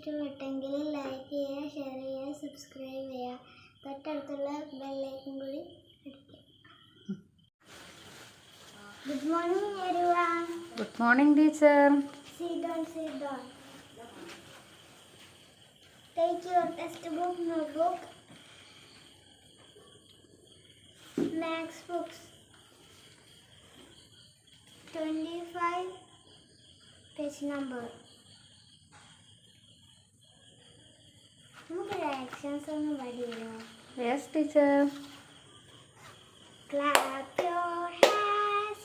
ഇഷ്ടപ്പെട്ടെങ്കിൽ ലൈക്ക് ചെയ്യുക, ഷെയർ ചെയ്യുക, സബ്സ്ക്രൈബ് ചെയ്യുക. തൊട്ടടുത്തുള്ള ബെല്ലൈക്കൺ കൂടി അടിക്കുക. Good morning, everyone. Good morning, teacher. Sit down, sit down. Take your textbook, notebook, max books. 25 page number. നമുക്ക് ആക്ഷൻസ് ഒന്നും പഠിക്കണോ? Yes, teacher. Clap your hands,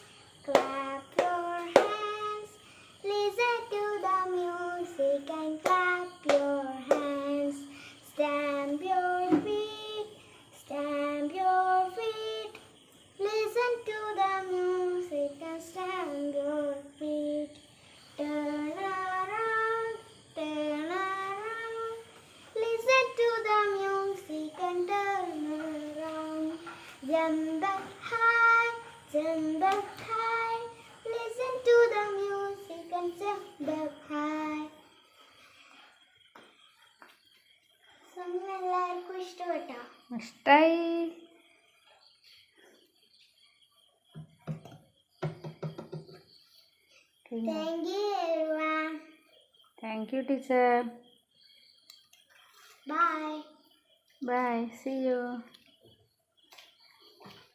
clap your hands. Listen to the music and clap your hands. Stamp your feet, stamp your feet. Listen to the music and stamp your feet. Turn around, turn around. Listen to the music and turn around. Jump up high, jump up high. Listen to the music and jump up high. Song എല്ലാവർക്കും ഇഷ്ടപ്പെട്ടോ? ഇഷ്ടായി. Thank you everyone. Thank you, teacher. Bye. Bye. See you.